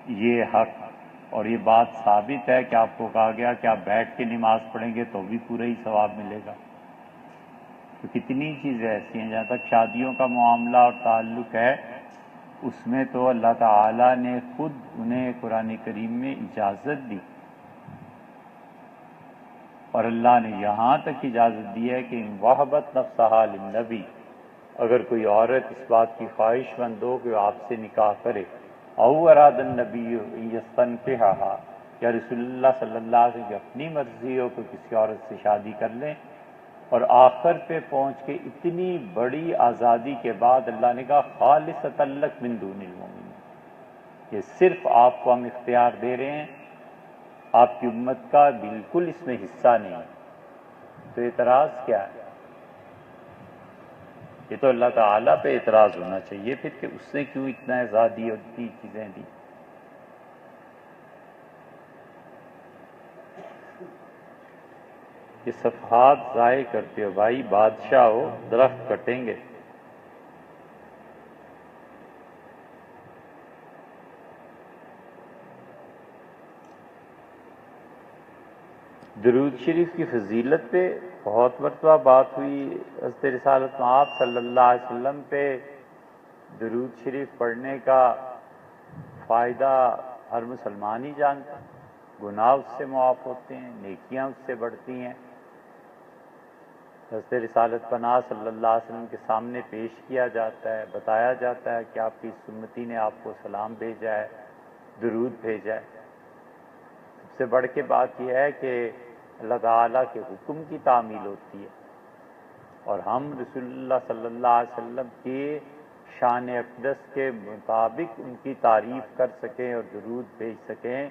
یہ حق اور یہ بات ثابت ہے کہ آپ کو کہا گیا کہ آپ بیٹھ کے نماز پڑھیں گے تو بھی پورا ہی ثواب ملے گا۔ تو کتنی چیزیں ایسی ہیں، جہاں تک شادیوں کا معاملہ اور تعلق ہے، اس میں تو اللہ تعالیٰ نے خود انہیں قرآن کریم میں اجازت دی، اور اللہ نے یہاں تک اجازت دی ہے کہ ان وہبت نفسہا للنبی، اگر کوئی عورت اس بات کی خواہش مند ہو کہ وہ آپ سے نکاح کرے، او اراد النبی یستنکحھا، یا رسول اللہ صلی اللہ علیہ وسلم کی اپنی مرضی ہو کہ کسی عورت سے شادی کر لیں، اور آخر پہ پہنچ کے اتنی بڑی آزادی کے بعد اللہ نے کہا خالصۃ لک من دون المؤمنین، یہ صرف آپ کو ہم اختیار دے رہے ہیں، آپ کی امت کا بالکل اس میں حصہ نہیں ہے۔ تو اعتراض کیا ہے؟ یہ تو اللہ تعالیٰ پہ اعتراض ہونا چاہیے پھر کہ اس نے کیوں اتنا آزادی اور اتنی چیزیں دی۔ یہ صفحات ضائع کرتے ہو بھائی، بادشاہ ہو، درخت کٹیں گے۔ درود شریف کی فضیلت پہ بہت مرتبہ بات ہوئی، حضرت رسالت مآب صلی اللہ علیہ وسلم پہ درود شریف پڑھنے کا فائدہ ہر مسلمان ہی جانتا ہے، گناہ اس سے معاف ہوتے ہیں، نیکیاں اس سے بڑھتی ہیں۔ حضرت رسالت پناہ صلی اللہ علیہ وسلم کے سامنے پیش کیا جاتا ہے، بتایا جاتا ہے کہ آپ کی سنتی نے آپ کو سلام بھیجا ہے، درود بھیجا ہے۔ سب سے بڑھ کے بات یہ ہے کہ اللہ تعالیٰ کے حکم کی تعمیل ہوتی ہے، اور ہم رسول اللہ صلی اللہ علیہ وسلم کی شان اقدس کے مطابق ان کی تعریف کر سکیں اور درود بھیج سکیں،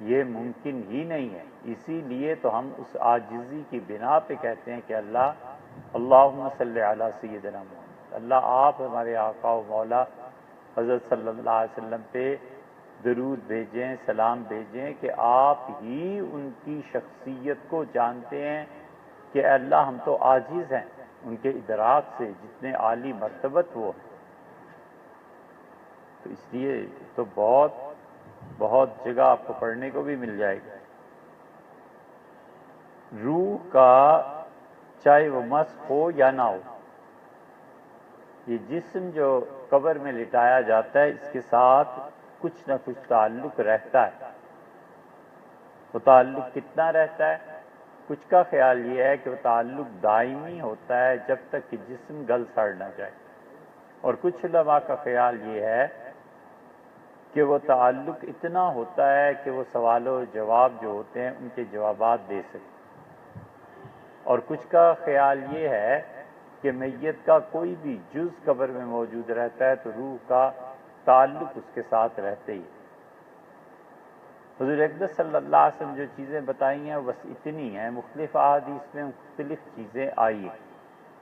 یہ ممکن ہی نہیں ہے۔ اسی لیے تو ہم اس عاجزی کی بنا پہ کہتے ہیں کہ اللہم صلی علی سیدنا محمد، اللہ آپ ہمارے آقا و مولا حضرت صلی اللہ علیہ وسلم پہ درود بھیجیں، سلام بھیجیں، کہ آپ ہی ان کی شخصیت کو جانتے ہیں کہ اے اللہ ہم تو عاجز ہیں ان کے ادراک سے، جتنے عالی مرتبت وہ ہیں۔ تو اس لیے تو بہت جگہ آپ کو پڑھنے کو بھی مل جائے گی۔ روح کا چاہے وہ مسخ ہو یا نہ ہو، یہ جسم جو قبر میں لٹایا جاتا ہے اس کے ساتھ کچھ نہ کچھ تعلق رہتا ہے۔ وہ تعلق کتنا رہتا ہے؟ کچھ کا خیال یہ ہے کہ وہ تعلق دائمی ہوتا ہے جب تک کہ جسم گل سڑ نہ جائے، اور کچھ علماء کا خیال یہ ہے کہ وہ تعلق اتنا ہوتا ہے کہ وہ سوال و جواب جو ہوتے ہیں ان کے جوابات دے سکے، اور کچھ کا خیال یہ ہے کہ میت کا کوئی بھی جز قبر میں موجود رہتا ہے تو روح کا تعلق اس کے ساتھ رہتے ہی۔ حضور اقدس صلی اللہ علیہ وسلم جو چیزیں بتائی ہیں بس اتنی ہیں، مختلف احادیث میں مختلف چیزیں آئی ہیں۔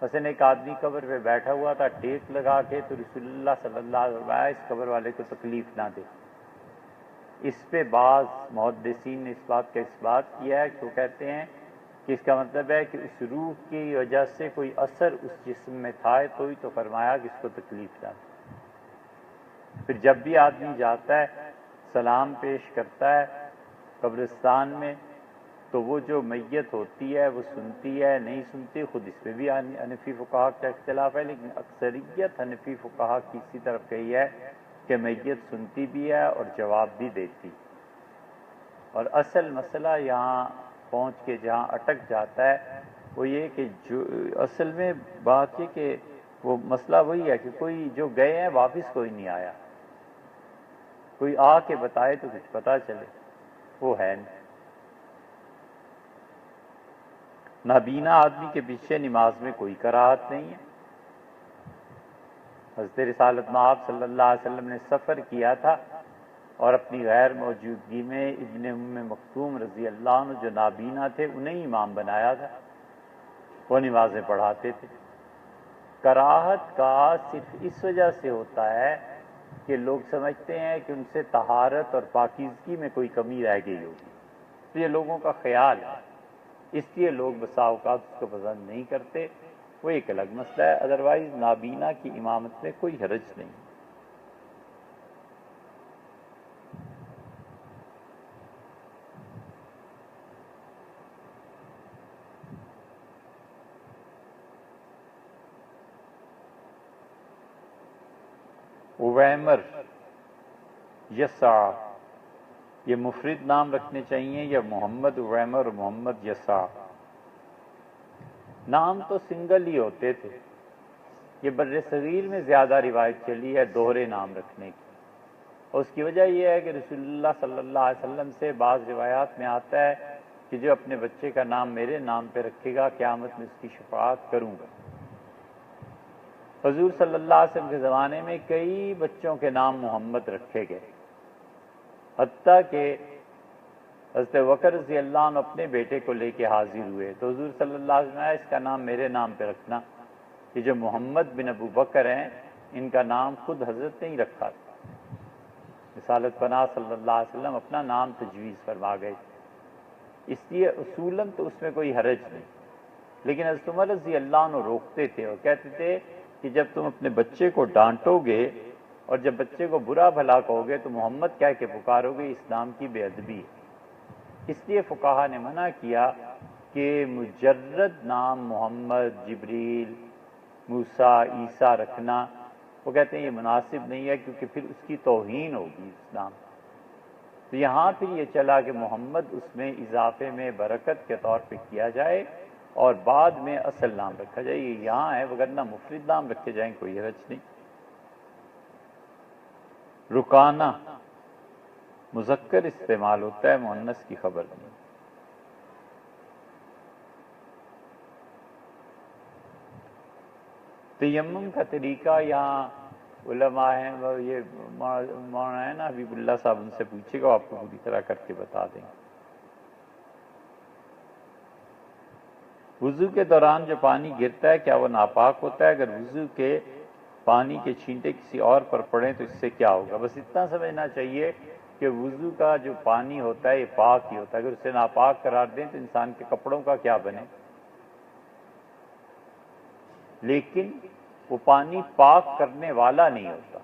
مثلا ایک آدمی قبر پہ بیٹھا ہوا تھا ٹیک لگا کے، تو رسول اللہ صلی اللہ علیہ وسلم اس قبر والے کو تکلیف نہ دے۔ اس پہ بعض محدثین نے اس بات کا اثبات کیا ہے کہ وہ کہتے ہیں کہ اس کا مطلب ہے کہ اس روح کی وجہ سے کوئی اثر اس جسم میں تھا تو ہی تو فرمایا کہ اس کو تکلیف نہ دے۔ پھر جب بھی آدمی جاتا ہے سلام پیش کرتا ہے قبرستان میں، تو وہ جو میت ہوتی ہے وہ سنتی ہے نہیں سنتی، خود اس پہ بھی حنفی فقہا کا اختلاف ہے، لیکن اکثریت حنفی فقہا کی اسی طرف گئی ہے کہ میت سنتی بھی ہے اور جواب بھی دیتی۔ اور اصل مسئلہ یہاں پہنچ کے جہاں اٹک جاتا ہے وہ یہ کہ جو اصل میں بات یہ کہ وہ مسئلہ وہی ہے کہ کوئی جو گئے ہیں واپس کوئی نہیں آیا، کوئی آ کے بتائے تو کچھ پتہ چلے، وہ ہے نہیں۔ نابینا آدمی کے پیچھے نماز میں کوئی کراہت نہیں ہے۔ حضرت رسالت مآب صلی اللہ علیہ وسلم نے سفر کیا تھا اور اپنی غیر موجودگی میں ابن ام مکتوم رضی اللہ عنہ جو نابینا تھے انہیں امام بنایا تھا، وہ نمازیں پڑھاتے تھے۔ کراہت کا صرف اس وجہ سے ہوتا ہے کہ لوگ سمجھتے ہیں کہ ان سے طہارت اور پاکیزگی میں کوئی کمی رہ گئی ہوگی، تو یہ لوگوں کا خیال ہے، اس لیے لوگ بسا اوقات اس کو پسند نہیں کرتے، وہ ایک الگ مسئلہ ہے۔ ادروائز نابینا کی امامت میں کوئی حرج نہیں۔ اویمر، یسع، یہ مفرد نام رکھنے چاہیے یا محمد اویمر اور محمد یسع؟ نام تو سنگل ہی ہوتے تھے، یہ بر صغیر میں زیادہ روایت چلی ہے دوہرے نام رکھنے کی، اور اس کی وجہ یہ ہے کہ رسول اللہ صلی اللہ علیہ وسلم سے بعض روایات میں آتا ہے کہ جو اپنے بچے کا نام میرے نام پہ رکھے گا قیامت میں اس کی شفاعت کروں گا۔ حضور صلی اللہ علیہ وسلم کے زمانے میں کئی بچوں کے نام محمد رکھے گئے، حتیٰ کہ حضرت بکر رضی اللہ عنہ اپنے بیٹے کو لے کے حاضر ہوئے تو حضور صلی اللہ علیہ وسلم نے اس کا نام میرے نام پہ رکھنا، کہ جو محمد بن ابو بکر ہیں ان کا نام خود حضرت نے ہی رکھا تھا۔ رسالت پناہ صلی اللہ علیہ وسلم اپنا نام تجویز فرما گئے، اس لیے اصولاً تو اس میں کوئی حرج نہیں، لیکن حضرت عمر رضی اللہ عنہ روکتے تھے اور کہتے تھے کہ جب تم اپنے بچے کو ڈانٹو گے اور جب بچے کو برا بھلا کہو گے تو محمد کہہ کے پکارو گے، اس نام کی بے ادبی ہے۔ اس لیے فقہا نے منع کیا کہ مجرد نام محمد، جبریل، موسیٰ، عیسیٰ رکھنا، وہ کہتے ہیں یہ مناسب نہیں ہے کیونکہ پھر اس کی توہین ہوگی اسلام۔ تو یہاں پھر یہ چلا کہ محمد اس میں اضافے میں برکت کے طور پہ کیا جائے اور بعد میں اصل نام رکھا جائے، یہ یہاں ہے، وگرنہ مفرد نام رکھے جائیں کوئی حرج نہیں۔ رکانہ مذکر استعمال ہوتا ہے، مؤنث کی خبر نہیں۔ تیمم کا طریقہ یہاں علماء ہیں، یہ مولانا حبیب اللہ صاحب ان سے پوچھے گا، آپ کو پوری طرح کر کے بتا دیں گے۔ وضو کے دوران جو پانی گرتا ہے کیا وہ ناپاک ہوتا ہے؟ اگر وضو کے پانی کے چھینٹے کسی اور پر پڑیں تو اس سے کیا ہوگا؟ بس اتنا سمجھنا چاہیے کہ وضو کا جو پانی ہوتا ہے یہ پاک ہی ہوتا ہے، اگر اسے ناپاک قرار دیں تو انسان کے کپڑوں کا کیا بنے؟ لیکن وہ پانی پاک کرنے والا نہیں ہوتا،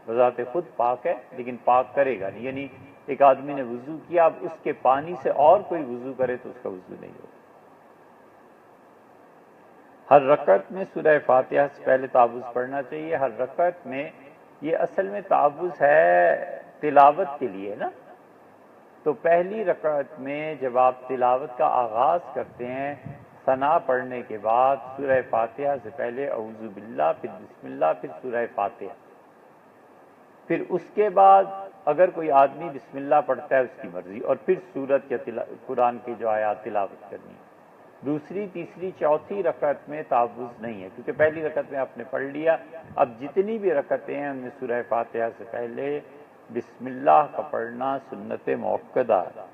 بذات خود پاک ہے لیکن پاک کرے گا نہیں، یعنی ایک آدمی نے وضو کیا، اب اس کے پانی سے اور کوئی وضو کرے تو اس کا وضو نہیں ہوگا۔ ہر رکعت میں سورہ فاتحہ سے پہلے تعوذ پڑھنا چاہیے۔ ہر رکعت میں، یہ اصل میں تعوذ ہے تلاوت کے لیے نا، تو پہلی رکعت میں جب آپ تلاوت کا آغاز کرتے ہیں ثنا پڑھنے کے بعد سورہ فاتحہ سے پہلے اعوذ باللہ، پھر بسم اللہ، پھر سورہ فاتحہ، پھر اس کے بعد اگر کوئی آدمی بسم اللہ پڑھتا ہے اس کی مرضی، اور پھر سورت یا قرآن کی جو آیات تلاوت کرنی ہے۔ دوسری، تیسری، چوتھی رکعت میں تعوذ نہیں ہے کیونکہ پہلی رکعت میں آپ نے پڑھ لیا، اب جتنی بھی رکعتیں ہیں ان میں سورہ فاتحہ سے پہلے بسم اللہ کا پڑھنا سنت مؤکدہ ہے،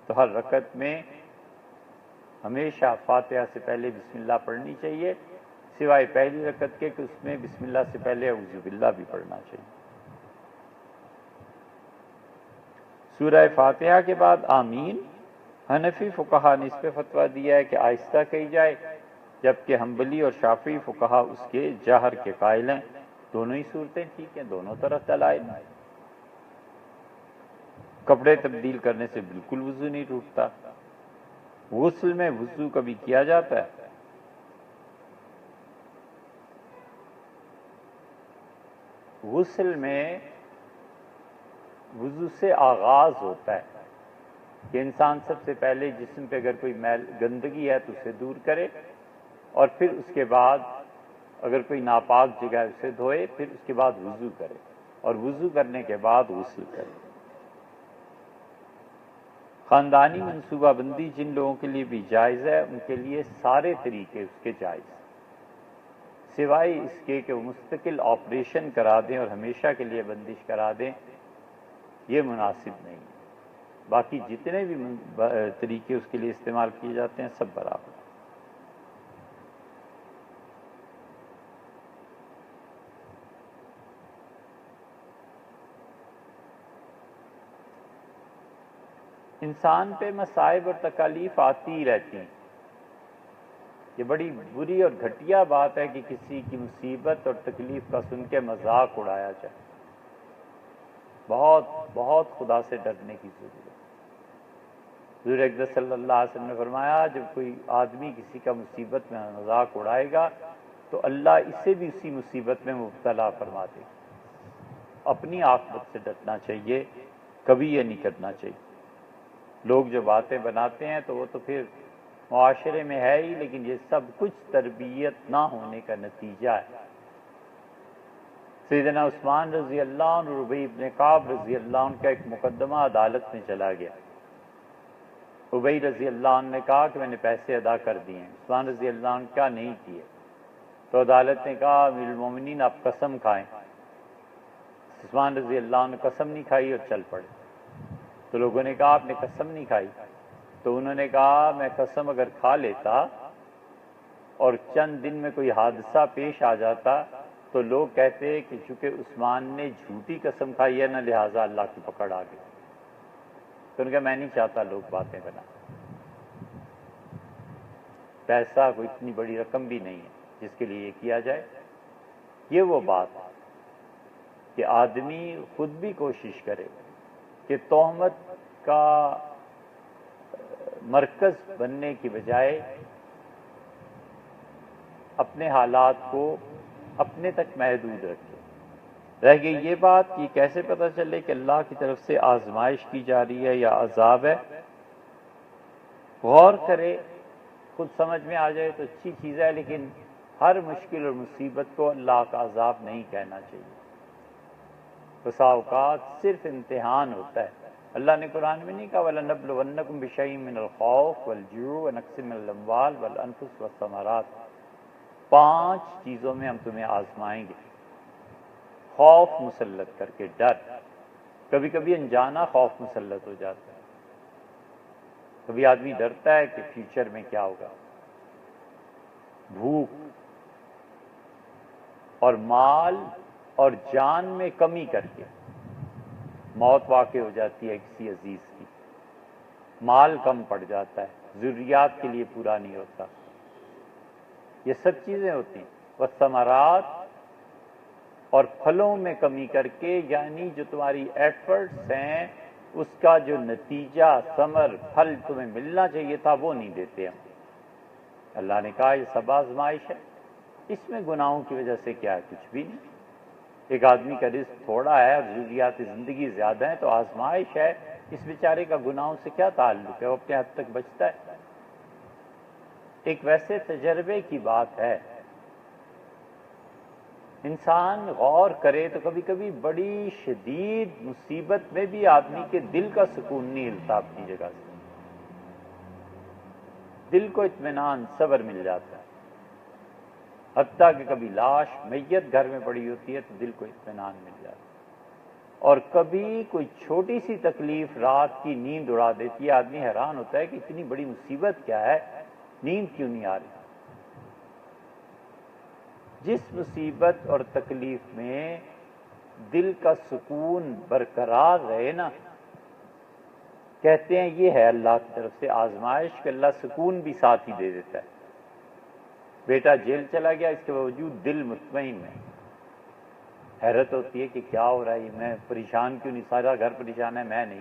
تو ہر رکعت میں ہمیشہ فاتحہ سے پہلے بسم اللہ پڑھنی چاہیے، سوائے پہلی رکعت کے کہ اس میں بسم اللہ سے پہلے اعوذ باللہ بھی پڑھنا چاہیے۔ سورہ فاتحہ کے بعد آمین، حنفی فقہا نے اس پہ فتویٰ دیا ہے کہ آہستہ کہی جائے، جبکہ حنبلی اور شافعی فقہا اس کے جہر کے قائل ہیں۔ دونوں ہی صورتیں ٹھیک ہیں، دونوں طرف دلائل ہیں۔ کپڑے تبدیل کرنے سے بالکل وضو نہیں ٹوٹتا۔ غسل میں وضو کبھی کیا جاتا ہے؟ غسل میں وضو سے آغاز ہوتا ہے کہ انسان سب سے پہلے جسم پہ اگر کوئی میل گندگی ہے تو اسے دور کرے، اور پھر اس کے بعد اگر کوئی ناپاک جگہ ہے اسے دھوئے، پھر اس کے بعد وضو کرے، اور وضو کرنے کے بعد غسل کرے۔ خاندانی منصوبہ بندی جن لوگوں کے لیے بھی جائز ہے ان کے لیے سارے طریقے اس کے جائز ہیں، سوائے اس کے کہ وہ مستقل آپریشن کرا دیں اور ہمیشہ کے لیے بندش کرا دیں، یہ مناسب نہیں ہے۔ باقی جتنے بھی طریقے اس کے لیے استعمال کیے جاتے ہیں سب برابر۔ انسان پہ مصائب اور تکالیف آتی ہی رہتی ہیں، یہ بڑی بری اور گھٹیا بات ہے کہ کسی کی مصیبت اور تکلیف کا سن کے مذاق اڑایا جائے۔ بہت بہت خدا سے ڈرنے کی ضرورت ہے۔ حضور اقدس صلی اللہ علیہ وسلم نے فرمایا جب کوئی آدمی کسی کا مصیبت میں مذاق اڑائے گا تو اللہ اسے بھی اسی مصیبت میں مبتلا فرما دے. اپنی عاقبت سے ڈرنا چاہیے، کبھی یہ نہیں کرنا چاہیے. لوگ جو باتیں بناتے ہیں تو وہ تو پھر معاشرے میں ہے ہی، لیکن یہ سب کچھ تربیت نہ ہونے کا نتیجہ ہے. سیدنا عثمان رضی اللہ عنہ اور ابی بن کعب رضی اللہ عنہ کا ایک مقدمہ عدالت میں چلا گیا. ابی رضی اللہ عنہ نے کہا کہ میں نے پیسے ادا کر دیے ہیں. عثمان رضی اللہ عنہ کیا نہیں کیے. تو عدالت نے کہا امیر المومنین آپ قسم کھائیں. عثمان رضی اللہ عنہ نے قسم نہیں کھائی اور چل پڑے. تو لوگوں نے کہا آپ نے قسم نہیں کھائی. تو انہوں نے کہا میں قسم اگر کھا لیتا اور چند دن میں کوئی حادثہ پیش آ جاتا تو لوگ کہتے کہ چونکہ عثمان نے جھوٹی قسم کھائی ہے نہ لہٰذا اللہ کی پکڑ آ گئی. تو ان کا میں نہیں چاہتا لوگ باتیں بنا. پیسہ کوئی اتنی بڑی رقم بھی نہیں ہے جس کے لیے یہ کیا جائے. یہ وہ بات ہے کہ آدمی خود بھی کوشش کرے کہ تہمت کا مرکز بننے کی بجائے اپنے حالات کو اپنے تک محدود رکھے. رہ گئی یہ بات کہ کیسے پتہ چلے کہ اللہ کی طرف سے آزمائش کی جا رہی ہے یا عذاب ہے. غور کرے، خود سمجھ میں آ جائے تو اچھی چیز ہے، لیکن ہر مشکل اور مصیبت کو اللہ کا عذاب نہیں کہنا چاہیے. بسا اوقات صرف امتحان ہوتا ہے. اللہ نے قرآن میں نہیں کہا وَلَنَبْلُوَنَّكُمْ بِشَيْءٍ مِّنَ الْخَوْفِ وَالْجُوعِ وَنَقْصٍ مِّنَ الْأَمْوَالِ وَالْأَنفُسِ وَالثَّمَرَاتِ. 5 چیزوں میں ہم تمہیں آزمائیں گے. خوف مسلط کر کے، ڈر. کبھی کبھی انجانا خوف مسلط ہو جاتا ہے. کبھی آدمی ڈرتا ہے کہ فیوچر میں کیا ہوگا. بھوک اور مال اور جان میں کمی کر کے موت واقع ہو جاتی ہے کسی عزیز کی. مال کم پڑ جاتا ہے، ضروریات کے لیے پورا نہیں ہوتا. یہ سب چیزیں ہوتی ہیں. والثمرات، اور پھلوں میں کمی کر کے، یعنی جو تمہاری ایفرٹس ہیں اس کا جو نتیجہ ثمر پھل تمہیں ملنا چاہیے تھا وہ نہیں دیتے ہم. اللہ نے کہا یہ سب آزمائش ہے. اس میں گناہوں کی وجہ سے کیا ہے؟ کچھ بھی نہیں. ایک آدمی کا رزق تھوڑا ہے اور ضروریات زندگی زیادہ ہیں تو آزمائش ہے. اس بیچارے کا گناہوں سے کیا تعلق ہے؟ وہ اپنے حد تک بچتا ہے. ایک ویسے تجربے کی بات ہے. انسان غور کرے تو کبھی کبھی بڑی شدید مصیبت میں بھی آدمی کے دل کا سکون نہیں ہلتا اپنی جگہ سے. دل کو اطمینان، صبر مل جاتا ہے. حتیٰ کہ کبھی لاش میت گھر میں پڑی ہوتی ہے تو دل کو اطمینان مل جاتا ہے. اور کبھی کوئی چھوٹی سی تکلیف رات کی نیند اڑا دیتی ہے. آدمی حیران ہوتا ہے کہ اتنی بڑی مصیبت کیا ہے، نیند کیوں نہیں آ رہی. جس مصیبت اور تکلیف میں دل کا سکون برقرار رہے نا، کہتے ہیں یہ ہے اللہ کی طرف سے آزمائش کہ اللہ سکون بھی ساتھ ہی دے دیتا ہے. بیٹا جیل چلا گیا، اس کے باوجود دل مطمئن ہے. حیرت ہوتی ہے کہ کیا ہو رہا ہے، میں پریشان کیوں نہیں، سارا گھر پریشان ہے، میں نہیں.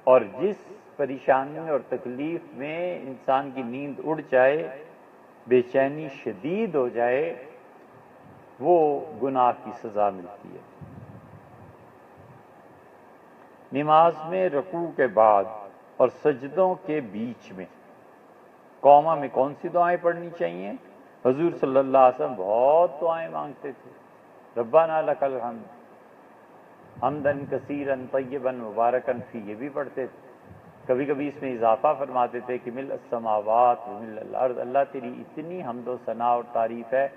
اور جس پریشانی اور تکلیف میں انسان کی نیند اڑ جائے، بے چینی شدید ہو جائے، وہ گناہ کی سزا ملتی ہے. نماز میں رکوع کے بعد اور سجدوں کے بیچ میں قوما میں کون سی دعائیں پڑھنی چاہیے؟ حضور صلی اللہ علیہ وسلم بہت دعائیں مانگتے تھے. ربنا لک الحمد حمدن کثیرن طیبا مبارکن فی، یہ بھی پڑھتے تھے. کبھی کبھی اس میں اضافہ فرماتے تھے کہ مل السماوات و مل الارض، اللہ تیری اتنی حمد و ثنا اور تعریف ہے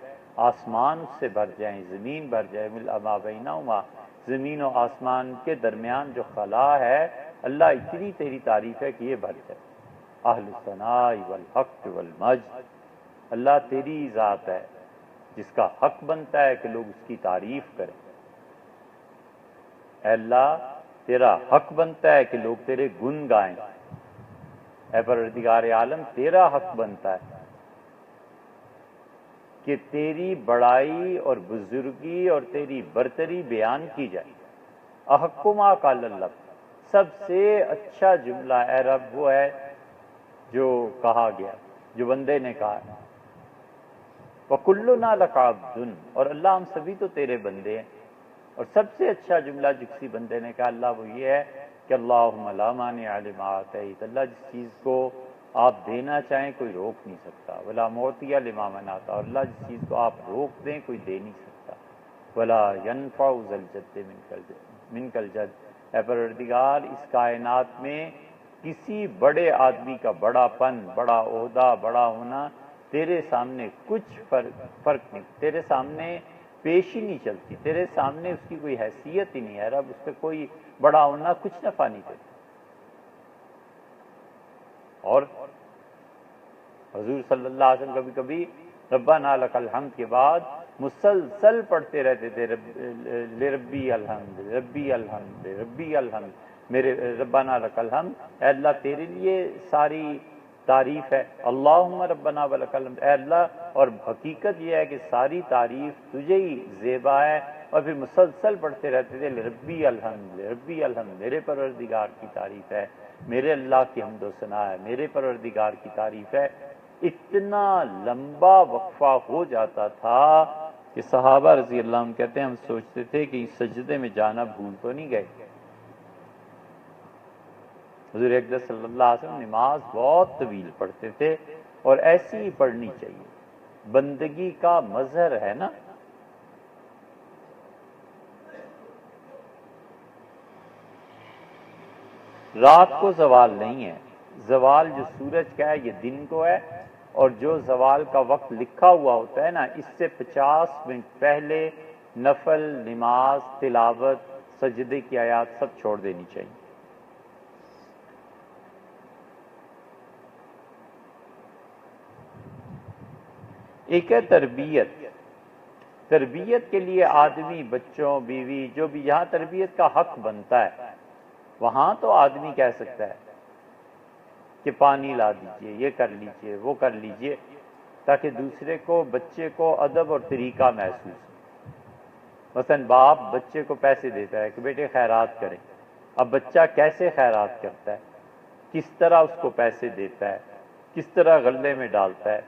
آسمان اس سے بھر جائیں، زمین بھر جائے. مل ما بینہما، زمین و آسمان کے درمیان جو خلا ہے اللہ اتنی تیری تعریف ہے کہ یہ بھر جائے. اہل الثناء والحق والمجد، اللہ تیری ذات ہے جس کا حق بنتا ہے کہ لوگ اس کی تعریف کریں. اے اللہ تیرا حق بنتا ہے کہ لوگ تیرے گن گائیں. اے پروردگار عالم تیرا حق بنتا ہے کہ تیری بڑائی اور بزرگی اور تیری برتری بیان کی جائے. احق ما قال اللہ، سب سے اچھا جملہ اے رب وہ ہے جو کہا گیا، جو بندے نے کہا ہے. وَكُلُّنَا لَكَ عَبْدٌ، اور اللہ ہم سبھی تو تیرے بندے ہیں۔ اور سب سے اچھا جملہ جو کسی بندے نے کہا اللہ وہ یہ ہے کہ اللہم لا مانع لما اعطیت، اللہ جس چیز کو آپ دینا چاہیں کوئی روک نہیں سکتا، ولا معطی لما منعت، اور اللہ جس چیز کو آپ روک دیں کوئی دے نہیں سکتا، ولا ينفع ذا الجد منک الجد، اے پروردگار اس کائنات میں کسی بڑے آدمی کا بڑا پن، بڑا عہدہ، بڑا ہونا تیرے سامنے کچھ فرق نہیں، تیرے سامنے پیش ہی نہیں چلتی، تیرے سامنے اس کی کوئی حیثیت ہی نہیں ہے رب، اس کا کوئی بڑا ہونا کچھ نفع نہیں دیتا۔ اور حضور صلی اللہ علیہ وسلم کبھی کبھی ربنا لک الحمد کے بعد مسلسل پڑھتے رہتے تھے، ربی الحمد ربی الحمد ربی الحمد، میرے ربنا لک الحمد، اے اللہ تیرے لیے ساری تعریف ہے، اللہم ربنا ولک الحمد، اے اللہ، اور حقیقت یہ ہے کہ ساری تعریف تجھے ہی زیبا ہے، اور پھر مسلسل پڑھتے رہتے تھے ربی الحمد، میرے پروردگار کی تعریف ہے، میرے اللہ کی حمد و ثنا ہے، میرے پروردگار کی تعریف ہے۔ اتنا لمبا وقفہ ہو جاتا تھا کہ صحابہ رضی اللہ عنہ کہتے ہیں ہم سوچتے تھے کہ اس سجدے میں جانا بھول تو نہیں گئے۔ حضور اقدس صلی اللہ علیہ وسلم نماز بہت طویل پڑھتے تھے، اور ایسی ہی پڑھنی چاہیے، بندگی کا مظہر ہے نا۔ رات کو زوال نہیں ہے، زوال جو سورج کا ہے یہ دن کو ہے، اور جو زوال کا وقت لکھا ہوا ہوتا ہے نا اس سے 50 منٹ پہلے نفل، نماز، تلاوت، سجدے کی آیات سب چھوڑ دینی چاہیے۔ ایک ہے تربیت، تربیت کے لیے آدمی، بچوں، بیوی، جو بھی یہاں تربیت کا حق بنتا ہے وہاں تو آدمی کہہ سکتا ہے کہ پانی لا دیجئے، یہ کر لیجئے، وہ کر لیجئے، تاکہ دوسرے کو، بچے کو ادب اور طریقہ محسوس ہو۔ مثلا باپ بچے کو پیسے دیتا ہے کہ بیٹے خیرات کریں، اب بچہ کیسے خیرات کرتا ہے، کس طرح اس کو پیسے دیتا ہے، کس طرح غلے میں ڈالتا ہے،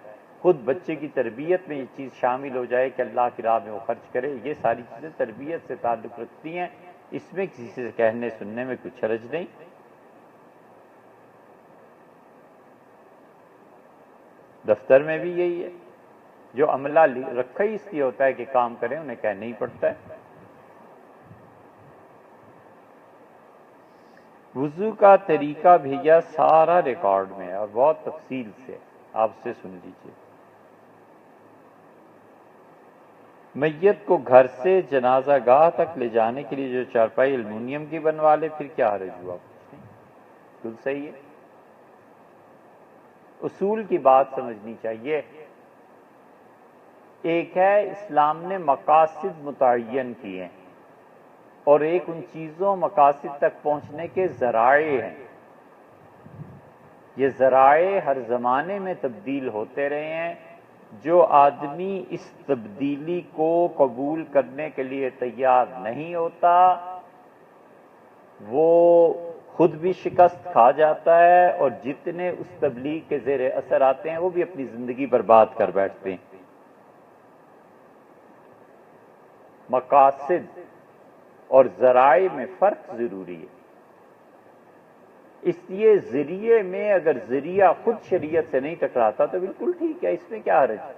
خود بچے کی تربیت میں یہ چیز شامل ہو جائے کہ اللہ کی راہ میں وہ خرچ کرے، یہ ساری چیزیں تربیت سے تعلق رکھتی ہیں، اس میں کسی سے کہنے سننے میں کچھ حرج نہیں۔ دفتر میں بھی یہی ہے، جو عملہ رکھا ہی اس لیے ہوتا ہے کہ کام کریں، انہیں کہنا ہی پڑتا ہے۔ وضو کا طریقہ بھیجا سارا ریکارڈ میں ہے اور بہت تفصیل سے، آپ سے سن لیجیے۔ میت کو گھر سے جنازہ گاہ تک لے جانے کے لیے جو چارپائی المونیم کی بنوا لے پھر کیا حرج ہوا؟ بالکل صحیح ہے، اصول کی بات سمجھنی چاہیے۔ ایک ہے اسلام نے مقاصد متعین کیے ہیں، اور ایک ان چیزوں مقاصد تک پہنچنے کے ذرائع ہیں۔ یہ ذرائع ہر زمانے میں تبدیل ہوتے رہے ہیں، جو آدمی اس تبدیلی کو قبول کرنے کے لیے تیار نہیں ہوتا وہ خود بھی شکست کھا جاتا ہے، اور جتنے اس تبلیغ کے زیر اثر آتے ہیں وہ بھی اپنی زندگی برباد کر بیٹھتے ہیں۔ مقاصد اور ذرائع میں فرق ضروری ہے، اس لیے ذریعے میں اگر ذریعہ خود شریعت سے نہیں ٹکراتا تو بالکل ٹھیک ہے، اس میں کیا حرج ہے۔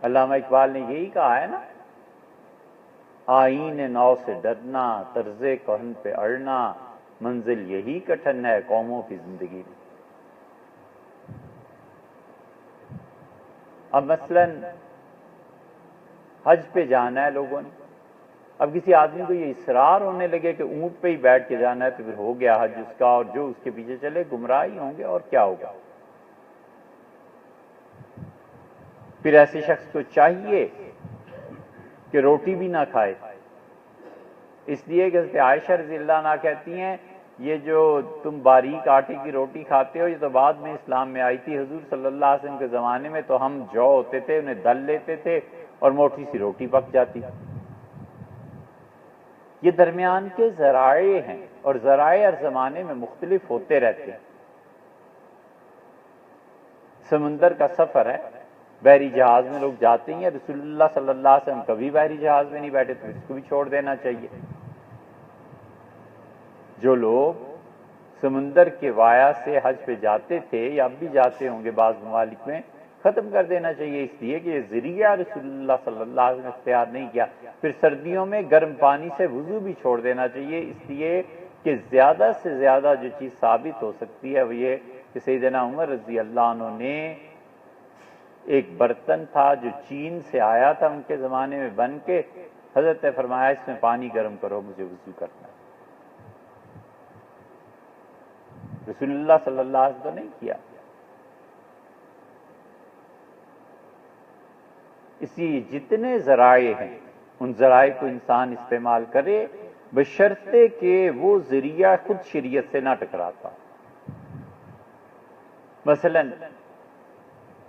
علامہ اقبال نے یہی کہا ہے نا، آئین نو سے ڈرنا، طرز کہن پہ اڑنا، منزل یہی کٹھن ہے قوموں کی زندگی میں۔ اب مثلا حج پہ جانا ہے لوگوں نے، اب کسی آدمی کو یہ اصرار ہونے لگے کہ اونٹ پہ ہی بیٹھ کے جانا ہے تو پھر ہو گیا حج اس کا، اور جو اس کے پیچھے چلے گمراہ ہی ہوں گے، اور کیا ہوگا۔ پھر ایسے شخص کو چاہیے کہ روٹی بھی نہ کھائے، اس لیے کہ حضرت عائشہ رضی اللہ عنہا کہتی ہیں یہ جو تم باریک آٹے کی روٹی کھاتے ہو یہ تو بعد میں اسلام میں آئی تھی، حضور صلی اللہ علیہ وسلم کے زمانے میں تو ہم جو ہوتے تھے انہیں دل لیتے تھے اور موٹی سی روٹی پک جاتی۔ یہ درمیان کے ذرائع ہیں، اور ذرائع ہر زمانے میں مختلف ہوتے رہتے ہیں۔ سمندر کا سفر ہے، بحری جہاز میں لوگ جاتے ہیں، رسول اللہ صلی اللہ علیہ وسلم کبھی بحری جہاز میں نہیں بیٹھے، تو اس کو بھی چھوڑ دینا چاہیے۔ جو لوگ سمندر کے وایا سے حج پہ جاتے تھے یا اب بھی جاتے ہوں گے بعض ممالک میں، ختم کر دینا چاہیے، اس لیے کہ یہ ذریعہ رسول اللہ صلی اللہ علیہ وسلم نے اختیار نہیں کیا۔ پھر سردیوں میں گرم پانی سے وضو بھی چھوڑ دینا چاہیے، اس لیے کہ زیادہ سے زیادہ جو چیز ثابت ہو سکتی ہے وہ یہ کہ سیدنا عمر رضی اللہ عنہ نے ایک برتن تھا جو چین سے آیا تھا ان کے زمانے میں بن کے، حضرت نے فرمایا اس میں پانی گرم کرو، مجھے وضو کرنا ہے۔ رسول اللہ صلی اللہ علیہ وسلم نے نہیں کیا۔ اس لیے جتنے ذرائع ہیں ان ذرائع کو انسان استعمال کرے، بشرطے کہ وہ ذریعہ خود شریعت سے نہ ٹکراتا۔ مثلا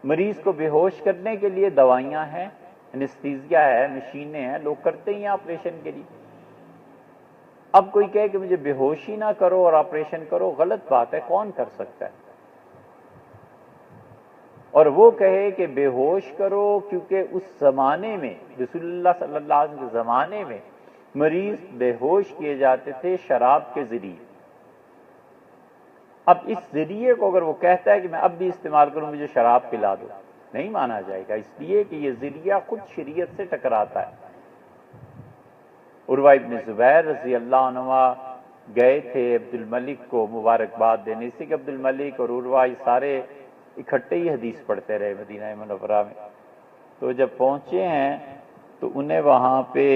مریض کو بے ہوش کرنے کے لیے دوائیاں ہیں، انستھیزیا ہے، مشینیں ہیں، لوگ کرتے ہی ہیں آپریشن کے لیے۔ اب کوئی کہے کہ مجھے بے ہوشی نہ کرو اور آپریشن کرو، غلط بات ہے، کون کر سکتا ہے؟ اور وہ کہے کہ بے ہوش کرو، کیونکہ اس زمانے میں رسول اللہ صلی اللہ علیہ وسلم کے زمانے میں مریض بے ہوش کیے جاتے تھے شراب کے ذریعے۔ اب اس ذریعے کو اگر وہ کہتا ہے کہ میں اب بھی استعمال کروں، مجھے شراب پلا دو، نہیں مانا جائے گا، اس لیے کہ یہ ذریعہ خود شریعت سے ٹکراتا ہے۔ عروہ ابن زبیر رضی اللہ عنہ گئے تھے عبد الملک کو مبارکباد دینے، سے کہ عبد الملک اور عروہ یہ سارے اکٹھے ہی حدیث پڑھتے رہے مدینہ منورہ میں۔ تو جب پہنچے ہیں تو انہیں وہاں پہ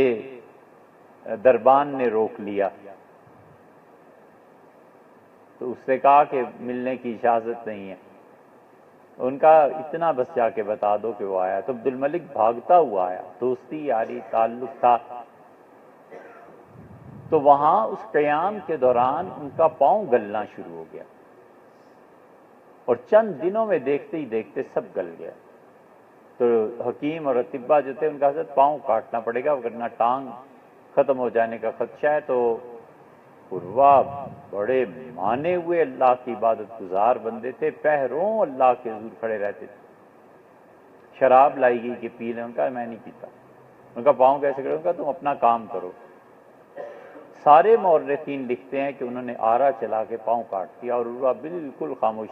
دربان نے روک لیا، تو اس سے کہا کہ ملنے کی اجازت نہیں ہے۔ ان کا اتنا بس جا کے بتا دو کہ وہ آیا۔ تو عبد الملک بھاگتا ہوا آیا، دوستی یاری تعلق تھا۔ تو وہاں اس قیام کے دوران ان کا پاؤں گلنا شروع ہو گیا، اور چند دنوں میں دیکھتے ہی دیکھتے سب گل گیا۔ تو حکیم اور اطباء جو تھے ان کا حضرت پاؤں کاٹنا پڑے گا ورنہ ٹانگ ختم ہو جانے کا خدشہ ہے۔ تو عروہ بڑے مانے ہوئے اللہ کی عبادت گزار بندے تھے، پہروں اللہ کے حضور کھڑے رہتے تھے۔ شراب لائی گئی کہ پی لیں، ان کا میں نہیں پیتا۔ ان کا پاؤں کیسے کرے؟ ان کا تم اپنا کام کرو۔ سارے مورخین لکھتے ہیں کہ انہوں نے آرا چلا کے پاؤں کاٹ دیا اور عروہ بالکل خاموش